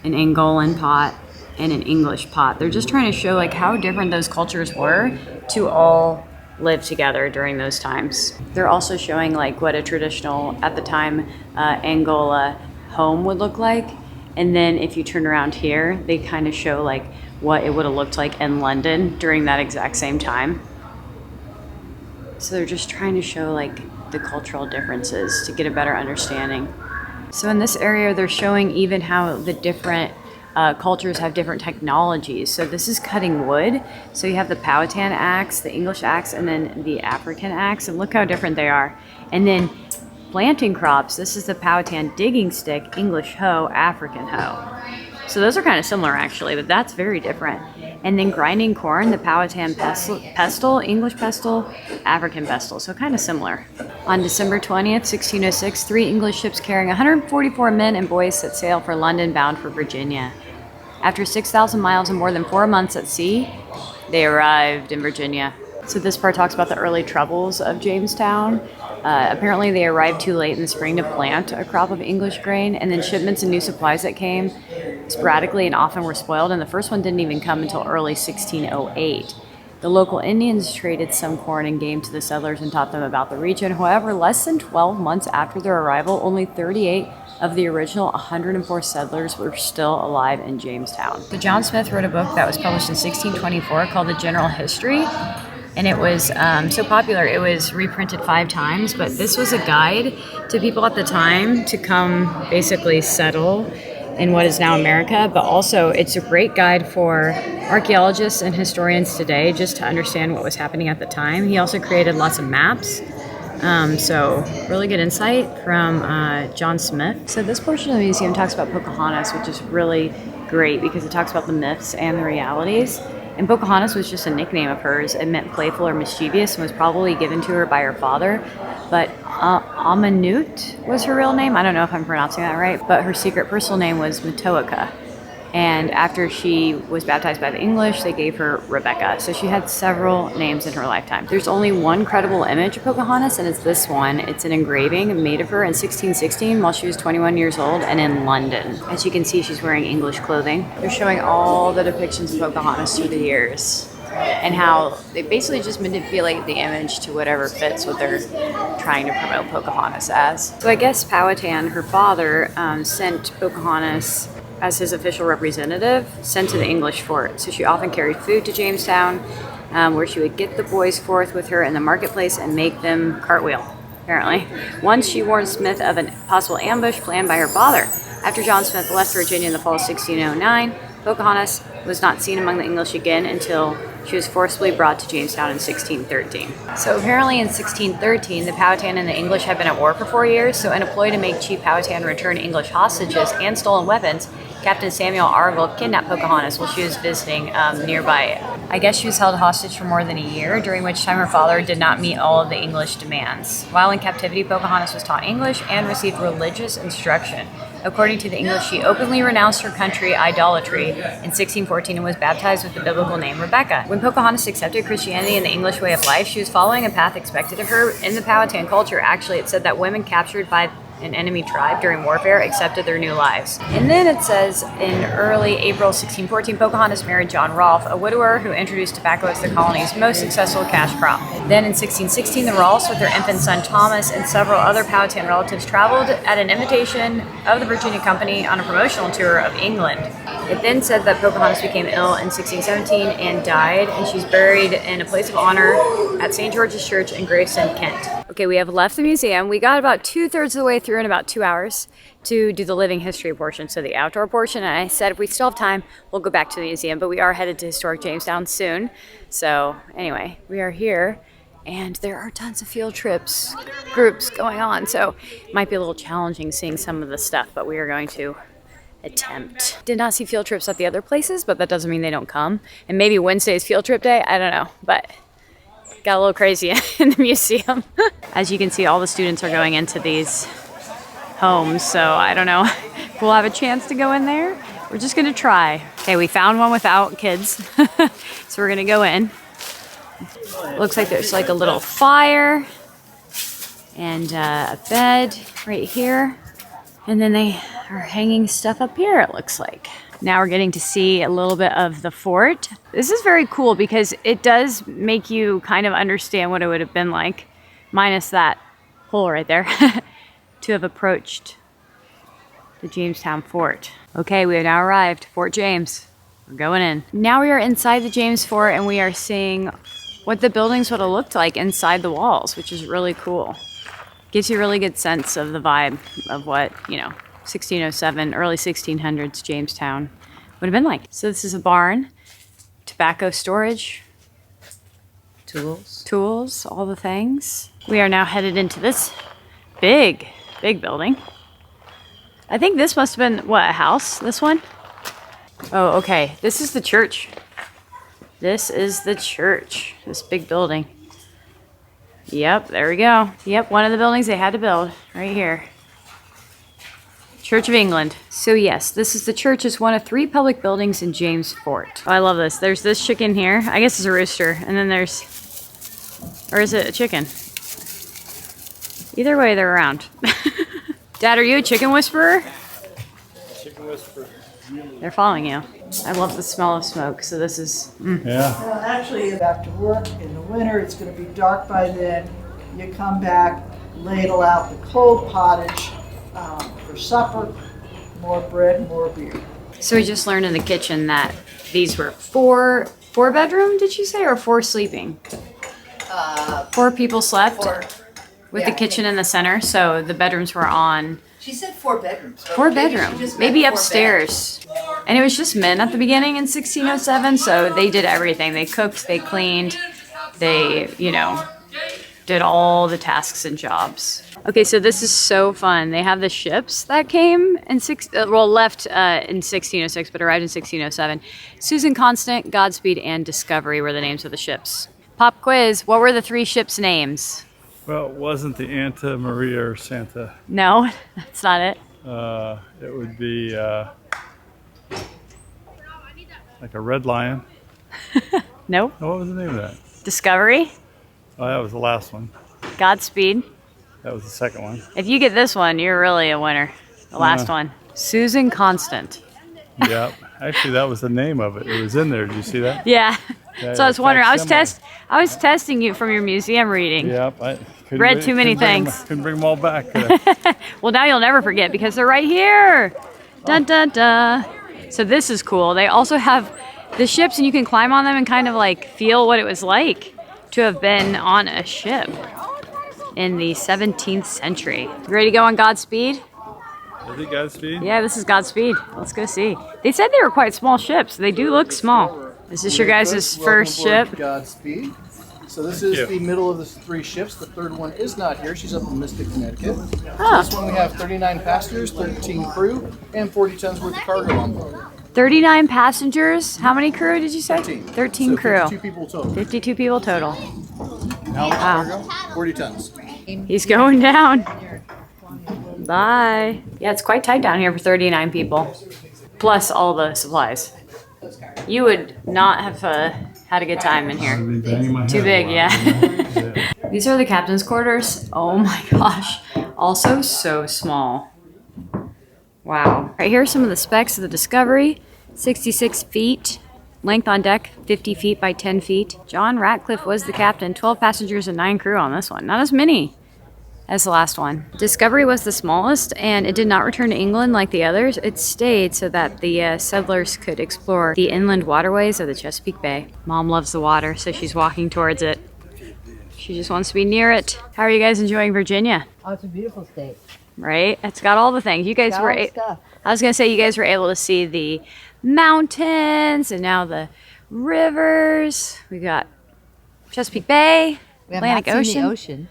an Angolan pot, and an English pot. They're just trying to show like how different those cultures were to all live together during those times. They're also showing like what a traditional, at the time, Angola home would look like. And then if you turn around here, they kind of show like what it would have looked like in London during that exact same time. So they're just trying to show like the cultural differences to get a better understanding. So in this area, they're showing even how the different cultures have different technologies. So this is cutting wood. So you have the Powhatan axe, the English axe, and then the African axe. And look how different they are. And then planting crops. This is the Powhatan digging stick, English hoe, African hoe. So those are kind of similar actually, but that's very different. And then grinding corn, the Powhatan pestle, English pestle, African pestle. So kind of similar. On December 20th, 1606, 3 English ships carrying 144 men and boys set sail for London, bound for Virginia. After 6,000 miles and more than 4 months at sea, they arrived in Virginia. So this part talks about the early troubles of Jamestown. Apparently they arrived too late in the spring to plant a crop of English grain, and then shipments and new supplies that came sporadically and often were spoiled, and the first one didn't even come until early 1608. The local Indians traded some corn and game to the settlers and taught them about the region. However, less than 12 months after their arrival, only 38 of the original 104 settlers were still alive in Jamestown. So John Smith wrote a book that was published in 1624 called The General History, and it was so popular it was reprinted 5 times, but this was a guide to people at the time to come basically settle in what is now America, but also it's a great guide for archaeologists and historians today just to understand what was happening at the time. He also created lots of maps. So really good insight from John Smith. So this portion of the museum talks about Pocahontas, which is really great because it talks about the myths and the realities. And Pocahontas was just a nickname of hers. It meant playful or mischievous and was probably given to her by her father. But Amanut was her real name. I don't know if I'm pronouncing that right, but her secret personal name was Matoaka. And after she was baptized by the English, they gave her Rebecca. So she had several names in her lifetime. There's only one credible image of Pocahontas, and it's this one. It's an engraving made of her in 1616 while she was 21 years old and in London. As you can see, she's wearing English clothing. They're showing all the depictions of Pocahontas through the years and how they basically just manipulate the image to whatever fits what they're trying to promote Pocahontas as. So I guess Powhatan, her father, sent Pocahontas as his official representative, sent to the English fort. So she often carried food to Jamestown, where she would get the boys forth with her in the marketplace and make them cartwheel, apparently. Once she warned Smith of a possible ambush planned by her father. After John Smith left Virginia in the fall of 1609, Pocahontas was not seen among the English again until she was forcibly brought to Jamestown in 1613. So apparently in 1613, the Powhatan and the English had been at war for 4 years, so in a ploy to make Chief Powhatan return English hostages and stolen weapons, Captain Samuel Argall kidnapped Pocahontas while she was visiting nearby. I guess she was held hostage for more than a year, during which time her father did not meet all of the English demands. While in captivity, Pocahontas was taught English and received religious instruction. According to the English, she openly renounced her country idolatry in 1614 and was baptized with the biblical name Rebecca. When Pocahontas accepted Christianity and the English way of life, she was following a path expected of her. In the Powhatan culture, actually, it said that women captured by an enemy tribe during warfare accepted their new lives. And then it says in early April 1614, Pocahontas married John Rolfe, a widower who introduced tobacco as the colony's most successful cash crop. Then in 1616, the Rolfes, with their infant son Thomas and several other Powhatan relatives, traveled at an invitation of the Virginia Company on a promotional tour of England. It then said that Pocahontas became ill in 1617 and died, and she's buried in a place of honor at St. George's Church in Gravesend, Kent. Okay, we have left the museum. We got about 2/3 of the way through in about 2 hours to do the living history portion, so the outdoor portion. And I said if we still have time, we'll go back to the museum, but we are headed to historic Jamestown soon. So anyway, we are here, and there are tons of field trips groups going on, so it might be a little challenging seeing some of the stuff, but we are going to attempt. Did not see field trips at the other places, but that doesn't mean they don't come. And maybe Wednesday is field trip day, I don't know, but got a little crazy in the museum. As you can see, all the students are going into these homes, so I don't know if we'll have a chance to go in there. We're just gonna try. Okay, we found one without kids, so we're gonna go in. Looks like there's like a little fire and a bed right here. And then they are hanging stuff up here, it looks like. Now we're getting to see a little bit of the fort. This is very cool because it does make you kind of understand what it would have been like, minus that hole right there, to have approached the Jamestown fort. Okay, we have now arrived, Fort James. We're going in. Now we are inside the James Fort, and we are seeing what the buildings would have looked like inside the walls, which is really cool. Gives you a really good sense of the vibe of what, 1607, early 1600s Jamestown would have been like. So this is a barn, tobacco storage, tools, all the things. We are now headed into this big building. I think this must have been, what, a house, this one? Oh, okay, this is the church. This is the church, this big building. Yep, there we go. Yep, one of the buildings they had to build right here. Church of England. So yes, this is the church. It's one of 3 public buildings in James Fort. Oh, I love this. There's this chicken here. I guess it's a rooster. And then there's, or is it a chicken? Either way, they're around. Dad, are you a chicken whisperer? Chicken whisperer. They're following you. I love the smell of smoke, so this is... Yeah. Well, actually, back to work in the winter. It's going to be dark by then. You come back, ladle out the cold pottage for supper, more bread, more beer. So we just learned in the kitchen that these were four bedroom, did you say, or 4 sleeping? 4 people slept with the kitchen in the center, so the bedrooms were on... She said 4 bedrooms. 4 bedrooms, maybe upstairs. And it was just men at the beginning in 1607, so they did everything. They cooked, they cleaned, they, did all the tasks and jobs. Okay, so this is so fun. They have the ships that came in left in 1606, but arrived in 1607. Susan Constant, Godspeed, and Discovery were the names of the ships. Pop quiz, what were the 3 ships' names? Well, it wasn't the Anta, Maria, or Santa. No, that's not it. It would be like a Red Lion. Nope. Oh, what was the name of that? Discovery. Oh, that was the last one. Godspeed. That was the second one. If you get this one, you're really a winner. The last one. Susan Constant. Yep. Actually, that was the name of it. It was in there. Did you see that? Yeah. Yeah, So I was wondering. I was facsimile. testing you from your museum reading. Yep. I Read too many things. Couldn't bring them all back. Well, now you'll never forget because they're right here. Dun dun dun. So this is cool. They also have the ships, and you can climb on them and kind of like feel what it was like to have been on a ship in the 17th century. You ready to go on Godspeed? Is it Godspeed? Yeah, this is Godspeed. Let's go see. They said they were quite small ships. They do look small. Is this your guys' first ship? Godspeed. So this is the middle of the 3 ships. The third one is not here. She's up in Mystic, Connecticut. Huh. So this one we have 39 passengers, 13 crew, and 40 tons worth of cargo on board. 39 passengers. How many crew did you say? 13. 13 So crew. 52 people total. 52 people total. How much cargo? 40 tons. He's going down. Bye. Yeah, it's quite tight down here for 39 people, plus all the supplies. You would not have had a good time in here. Too big, yeah. These are the captain's quarters. Oh my gosh. Also so small. Wow. Right here are some of the specs of the Discovery. 66 feet. Length on deck, 50 feet by 10 feet. John Ratcliffe was the captain. 12 passengers and 9 crew on this one. Not as many as the last one. Discovery was the smallest, and it did not return to England like the others. It stayed so that the settlers could explore the inland waterways of the Chesapeake Bay. Mom loves the water, so she's walking towards it. She just wants to be near it. How are you guys enjoying Virginia? Oh, it's a beautiful state. Right? It's got all the things. You guys were... I was going to say, you guys were able to see the mountains and now the rivers. We got Chesapeake Bay, Atlantic Ocean. The ocean.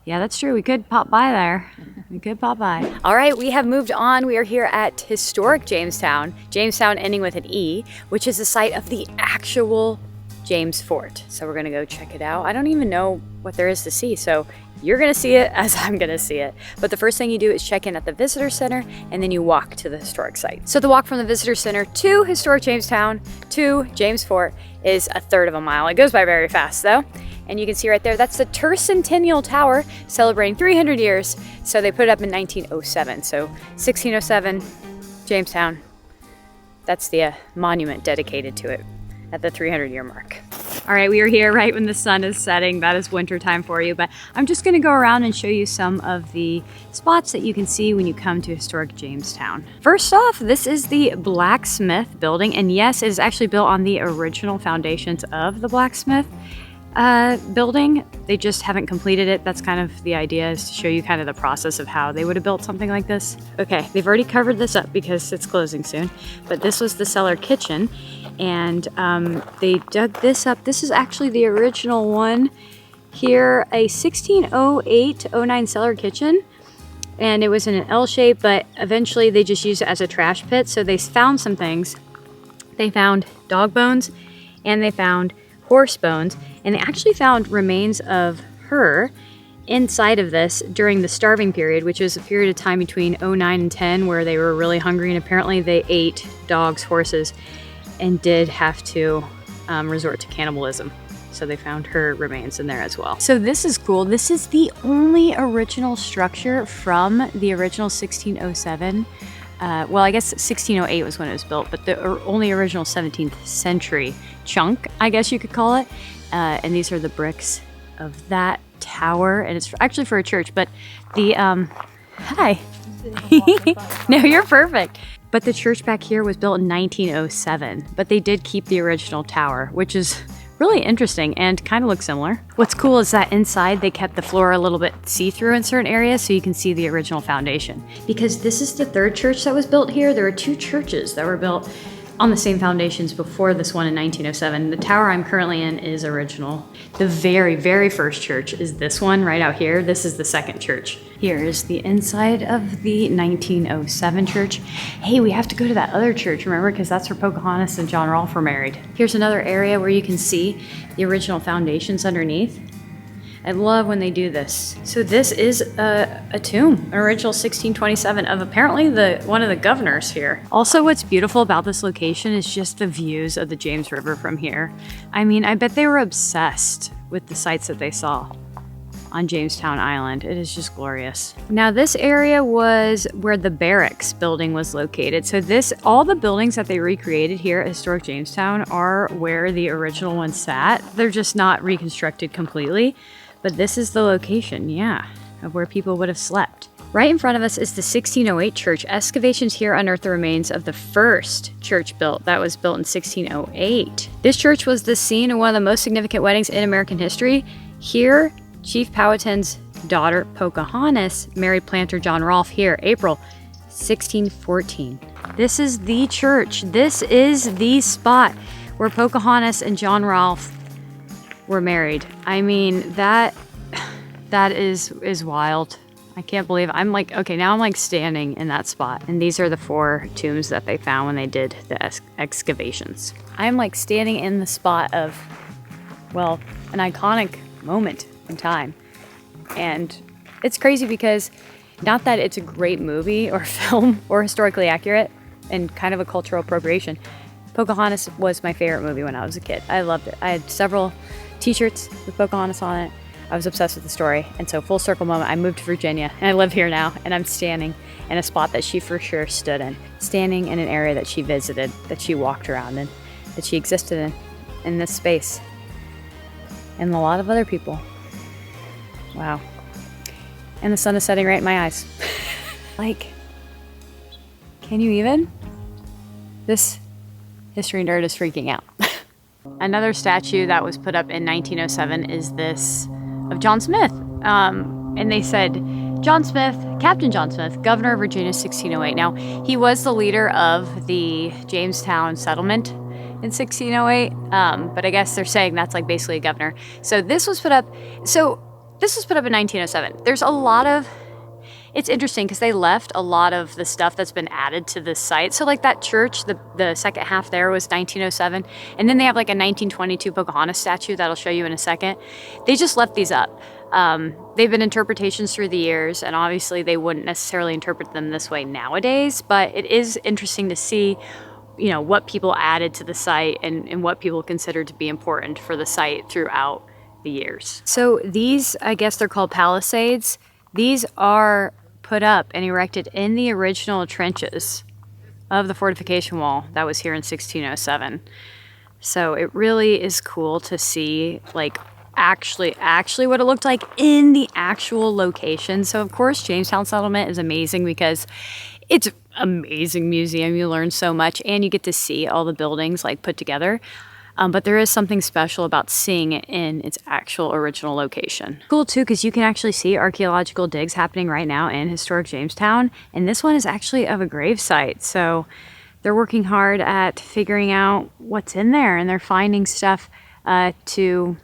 Yeah, that's true. We could pop by there. We could pop by. All right, we have moved on. We are here at historic Jamestown. Jamestown ending with an E, which is the site of the actual James Fort. So we're gonna go check it out. I don't even know what there is to see, so you're gonna see it as I'm gonna see it. But the first thing you do is check in at the visitor center, and then you walk to the historic site. So the walk from the visitor center to historic Jamestown to James Fort is a third of a mile. It goes by very fast though. And you can see right there, that's the Tercentennial Tower celebrating 300 years. So they put it up in 1907. So 1607, Jamestown, that's the monument dedicated to it at the 300-year mark. All right, we are here right when the sun is setting. That is winter time for you, but I'm just gonna go around and show you some of the spots that you can see when you come to historic Jamestown. First off, this is the blacksmith building, and yes, it is actually built on the original foundations of the blacksmith building. They just haven't completed it. That's kind of the idea, is to show you kind of the process of how they would have built something like this. Okay, they've already covered this up because it's closing soon, but this was the cellar kitchen, and they dug this up. This is actually the original one here, a 1608-09 cellar kitchen, and it was in an L shape, but eventually they just used it as a trash pit. So they found some things. They found dog bones, and they found horse bones, and they actually found remains of her inside of this during the starving period, which was a period of time between 09 and 10 where they were really hungry, and apparently they ate dogs, horses, and did have to resort to cannibalism. So they found her remains in there as well. So this is cool. This is the only original structure from the original 1607. Well, I guess 1608 was when it was built, but the only original 17th century chunk, I guess you could call it. And these are the bricks of that tower, and it's actually for a church, but the, hi. No, you're perfect. But the church back here was built in 1907, but they did keep the original tower, which is really interesting and kind of looks similar. What's cool is that inside they kept the floor a little bit see-through in certain areas so you can see the original foundation. Because this is the third church that was built here. There are 2 churches that were built on the same foundations before this one in 1907. The tower I'm currently in is original. The very, very first church is this one right out here. This is the second church. Here is the inside of the 1907 church. Hey, we have to go to that other church, remember? Because that's where Pocahontas and John Rolfe were married. Here's another area where you can see the original foundations underneath. I love when they do this. So this is a tomb, an original 1627 of apparently one of the governors here. Also, what's beautiful about this location is just the views of the James River from here. I mean, I bet they were obsessed with the sights that they saw on Jamestown Island. It is just glorious. Now this area was where the barracks building was located. So all the buildings that they recreated here at historic Jamestown are where the original ones sat. They're just not reconstructed completely. But this is the location, yeah, of where people would have slept. Right in front of us is the 1608 church. Excavations here unearthed the remains of the first church built. That was built in 1608. This church was the scene of one of the most significant weddings in American history. Here, Chief Powhatan's daughter, Pocahontas, married planter John Rolfe here, April 1614. This is the church. This is the spot where Pocahontas and John Rolfe were married. I mean, that is wild. I can't believe I'm like, okay, now I'm like standing in that spot. And these are the 4 tombs that they found when they did the excavations. I'm like standing in the spot of, well, an iconic moment in time. And it's crazy because Not that it's a great movie or film or historically accurate and kind of a cultural appropriation. Pocahontas was my favorite movie when I was a kid. I loved it. I had several t-shirts with Pocahontas on it. I was obsessed with the story. And so full circle moment, I moved to Virginia and I live here now, and I'm standing in a spot that she for sure stood in. Standing in an area that she visited, that she walked around in, that she existed in this space. And a lot of other people. Wow. And the sun is setting right in my eyes. Like, can you even? This history nerd is freaking out. Another statue that was put up in 1907 is this of John Smith. And they said, John Smith, Captain John Smith, governor of Virginia, 1608. Now, he was the leader of the Jamestown settlement in 1608, but I guess they're saying that's like basically a governor. So this was put up in 1907. There's a lot of, it's interesting because they left a lot of the stuff that's been added to this site. So like that church, the second half there was 1907. And then they have like a 1922 Pocahontas statue that I'll show you in a second. They just left these up. They've been interpretations through the years, and obviously they wouldn't necessarily interpret them this way nowadays, but it is interesting to see, you know, what people added to the site and what people considered to be important for the site throughout the years. So these, I guess they're called palisades. These are put up and erected in the original trenches of the fortification wall that was here in 1607. So it really is cool to see like actually what it looked like in the actual location. So of course Jamestown settlement is amazing because it's an amazing museum. You learn so much and you get to see all the buildings like put together. But there is something special about seeing it in its actual original location. Cool too, because you can actually see archaeological digs happening right now in historic Jamestown. And this one is actually of a grave site. So they're working hard at figuring out what's in there, and they're finding stuff to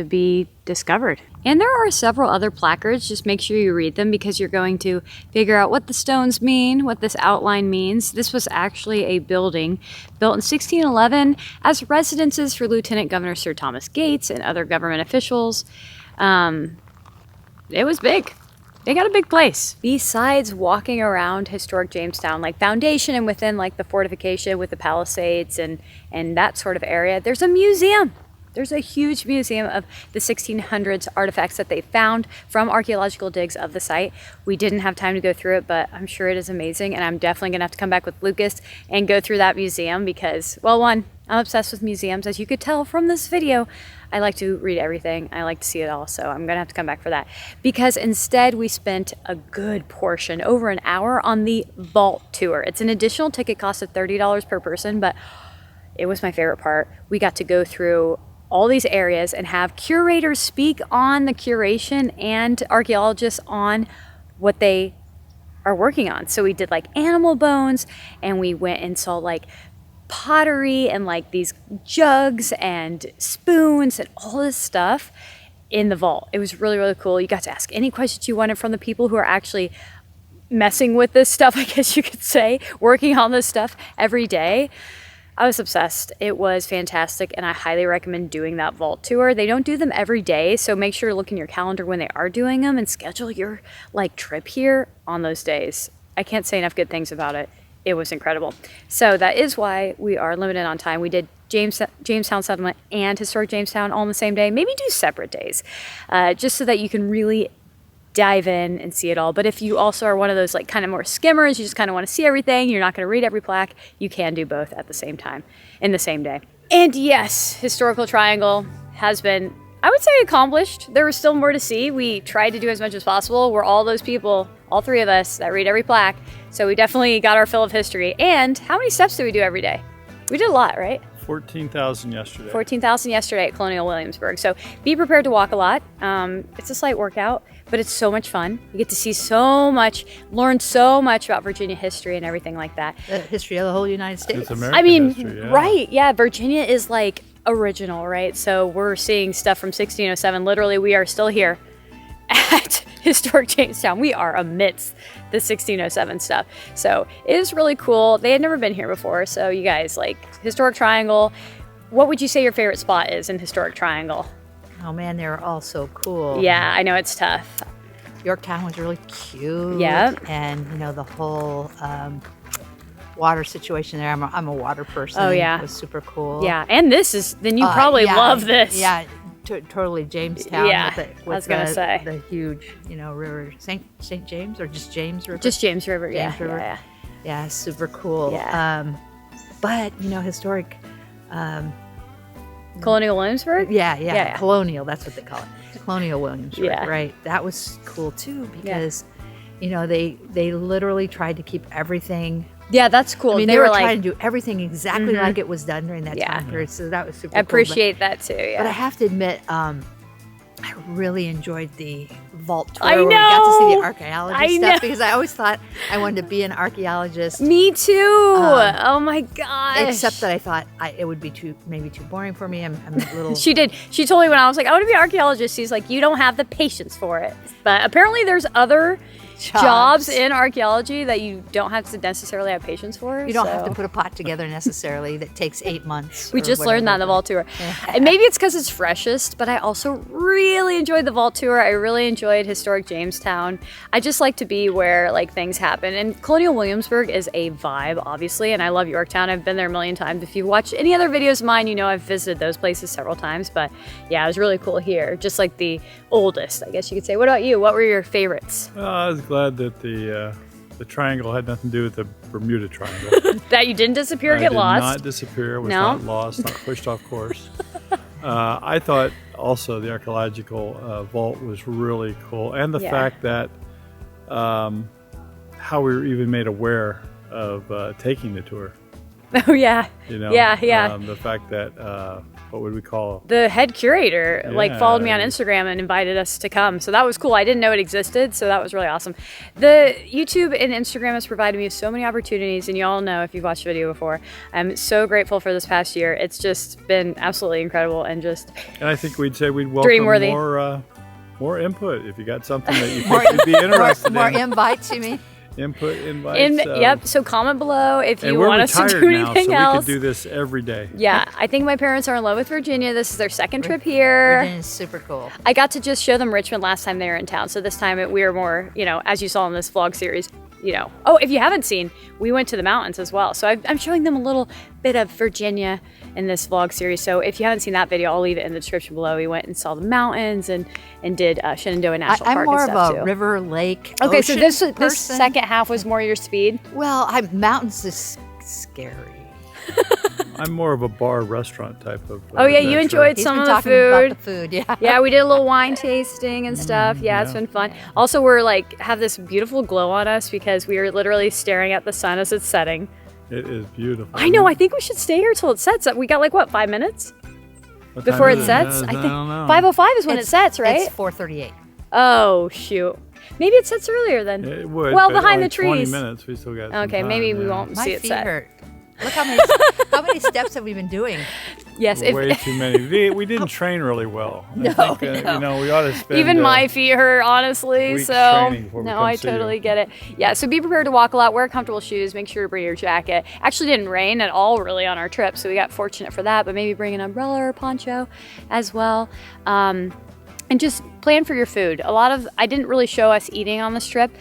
be discovered. And there are several other placards. Just make sure you read them because you're going to figure out what the stones mean, what this outline means. This was actually a building built in 1611 as residences for Lieutenant Governor Sir Thomas Gates and other government officials. It was big. They got a big place. Besides walking around historic Jamestown, like foundation and within like the fortification with the palisades and that sort of area, there's a museum. There's a huge museum of the 1600s artifacts that they found from archaeological digs of the site. We didn't have time to go through it, but I'm sure it is amazing, and I'm definitely gonna have to come back with Lucas and go through that museum because, well, one, I'm obsessed with museums. As you could tell from this video, I like to read everything. I like to see it all, so I'm gonna have to come back for that. Because instead, we spent a good portion, over an hour, on the vault tour. It's an additional ticket cost of $30 per person, but it was my favorite part. We got to go through all these areas and have curators speak on the curation and archaeologists on what they are working on. So we did like animal bones, and we went and saw like pottery and like these jugs and spoons and all this stuff in the vault. It was really, really cool. You got to ask any questions you wanted from the people who are actually messing with this stuff, I guess you could say, working on this stuff every day. I was obsessed. It was fantastic, and I highly recommend doing that vault tour. They don't do them every day, so make sure to look in your calendar when they are doing them and schedule your like trip here on those days. I can't say enough good things about it. It was incredible. So that is why we are limited on time. We did Jamestown settlement and historic Jamestown all on the same day. Maybe do separate days, just so that you can really dive in and see it all. But if you also are one of those like kind of more skimmers, you just kind of want to see everything, you're not going to read every plaque, you can do both at the same time in the same day. And yes, historical triangle has been, I would say, accomplished. There was still more to see. We tried to do as much as possible. We're all those people, all three of us, that read every plaque. So we definitely got our fill of history. And how many steps do we do every day? We did a lot, right? 14,000 yesterday. 14,000 yesterday at Colonial Williamsburg. So be prepared to walk a lot. It's a slight workout, but it's so much fun. You get to see so much, learn so much about Virginia history and everything like that. The history of the whole United States. It's American history, yeah. Right, yeah. Virginia is like original, right? So we're seeing stuff from 1607. Literally, we are still here at historic Jamestown. We are amidst the 1607 stuff. So it is really cool. They had never been here before. So you guys, like historic triangle, what would you say your favorite spot is in historic triangle? Oh man, they're all so cool. Yeah, I know it's tough. Yorktown was really cute. Yep. And, you know, the whole water situation there. I'm a water person. Oh, yeah. It was super cool. Yeah, and this is, then you probably love this. Yeah, totally Jamestown. Yeah, with I was going to say. The huge, you know, river, St. James or just James River? Just James River, James River. Yeah. Yeah, super cool. Yeah. But, you know, historic. Colonial Williamsburg? Yeah. Colonial, that's what they call it. Colonial Williamsburg, Yeah. right. That was cool too because, you know, they literally tried to keep everything. Yeah, that's cool. I mean, they were like, trying to do everything exactly like it was done during that time period. So that was super I appreciate that too, yeah. But I have to admit, I really enjoyed the vault tour I where we got to see know! the archaeology I stuff know. because I always thought I wanted to be an archaeologist. Me too. Oh my gosh. Except that I thought it would be maybe too boring for me. I'm a little. She did. She told me when I was like, I want to be an archaeologist. She's like, you don't have the patience for it. But apparently there's other jobs in archaeology that you don't have to necessarily have patience for. You don't have to put a pot together necessarily that takes 8 months. We just learned that in the vault tour. And maybe it's because it's freshest, but I also really enjoyed the vault tour. I really enjoyed historic Jamestown. I just like to be where like things happen. And Colonial Williamsburg is a vibe, obviously, and I love Yorktown. I've been there a million times. If you've watched any other videos of mine, you know I've visited those places several times. But yeah, it was really cool here. Just like the oldest, I guess you could say. What about you? What were your favorites? I was glad that the triangle had nothing to do with the Bermuda Triangle. That you didn't disappear or get lost? I did not disappear, was not lost, not pushed off course. I thought also the archaeological vault was really cool. And the fact that how we were even made aware of taking the tour. Oh, yeah. You know? Yeah. The fact that, what would we call the head curator like followed me on Instagram and invited us to come, so that was cool. I didn't know it existed, so that was really awesome. The YouTube and Instagram has provided me with so many opportunities, and you all know if you've watched the video before, I'm so grateful for this past year. It's just been absolutely incredible and just And I think we'd say we'd welcome more input if you got something that you think you'd be interested more in. invites, you mean? Input, invites. Yep, so comment below if you we're want us to do anything so else. we could do this every day. Yeah, I think my parents are in love with Virginia. This is their second trip here. Virginia's super cool. I got to just show them Richmond last time they were in town, so this time we were more, you know, as you saw in this vlog series, you know. Oh, if you haven't seen, we went to the mountains as well. So I'm showing them a little bit of Virginia in this vlog series. So if you haven't seen that video, I'll leave it in the description below. We went and saw the mountains and did Shenandoah National Park I'm more and stuff of a too. river, lake, Okay, ocean so this person. second half was more your speed. Well, mountains is scary. I'm more of a bar restaurant type of. Oh yeah, you enjoyed He's some been of the talking food. about the food, yeah. Yeah, we did a little wine tasting and stuff. Yeah, it's been fun. Also, we're like have this beautiful glow on us because we are literally staring at the sun as it's setting. It is beautiful. I know. I think we should stay here till it sets. We got like what, 5 minutes What before time it is sets? I I think don't know. 5:05 is when it sets, right? It's 4:38. Oh shoot. Maybe it sets earlier then. It would. Well, but behind like the trees. 20 minutes. We still got. some Okay, time, maybe we yeah. won't My see it feet set. hurt. Look how many steps have we been doing? Yes, Way too many. We didn't train really well. I think, no. You know, we ought to spend. Even my feet hurt, honestly. weeks So training before we no, come I see you. totally get it. Yeah, so be prepared to walk a lot. Wear comfortable shoes. Make sure to bring your jacket. Actually, didn't rain at all really on our trip, so we got fortunate for that. But maybe bring an umbrella or a poncho as well. And just plan for your food. I didn't really show us eating on this trip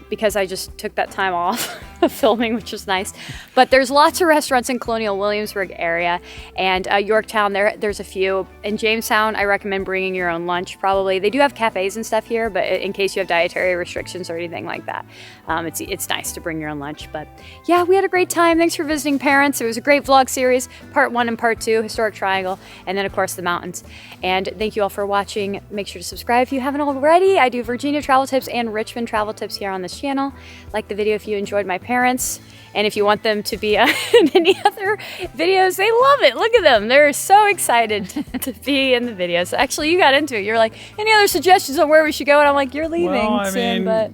because I just took that time off of filming, which was nice. But there's lots of restaurants in Colonial Williamsburg area, and Yorktown, there's a few. In Jamestown, I recommend bringing your own lunch probably. They do have cafes and stuff here, but in case you have dietary restrictions or anything like that, it's nice to bring your own lunch. But yeah, we had a great time. Thanks for visiting, parents. It was a great vlog series, part 1 and part 2, Historic Triangle, and then of course the mountains. And thank you all for watching. Make sure to subscribe if you haven't already. I do Virginia travel tips and Richmond travel tips here on this channel. Like the video if you enjoyed my parents, and if you want them to be in any other videos, they love it. Look at them. They're so excited to be in the videos. Actually, you got into it. You're like, any other suggestions on where we should go? And I'm like, you're leaving Well, soon, but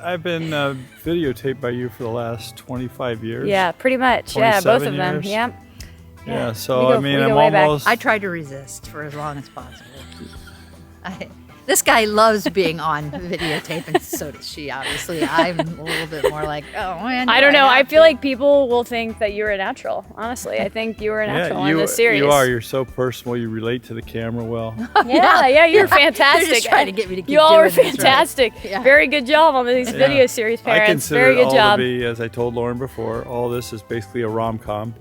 I've been videotaped by you for the last 25 years. yeah, pretty much. Yeah, both of 27 them. years. Yeah. Yeah, so We go- I mean, we go I'm way back. almost. I tried to resist for as long as possible. This guy loves being on videotape, and so does she, obviously. I'm a little bit more like, oh man. I don't know. I feel like people will think that you're a natural. Honestly, I think you were a natural in this series. You are. You're so personal. You relate to the camera well. Yeah, you're fantastic. They're just trying to get me to keep you all doing were this, fantastic. right? Yeah. Very good job on these video series, I parents. consider Very it good all job. to be, as I told Lauren before, all this is basically a rom-com.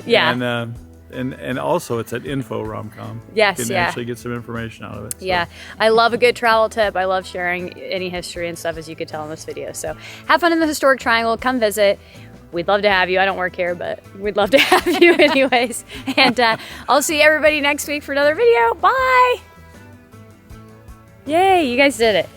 Yeah. And also it's an info rom-com. Yes, You can actually get some information out of it. So. Yeah, I love a good travel tip. I love sharing any history and stuff, as you could tell in this video. So have fun in the Historic Triangle. Come visit. We'd love to have you. I don't work here, but we'd love to have you anyways. And I'll see everybody next week for another video. Bye. Yay, you guys did it.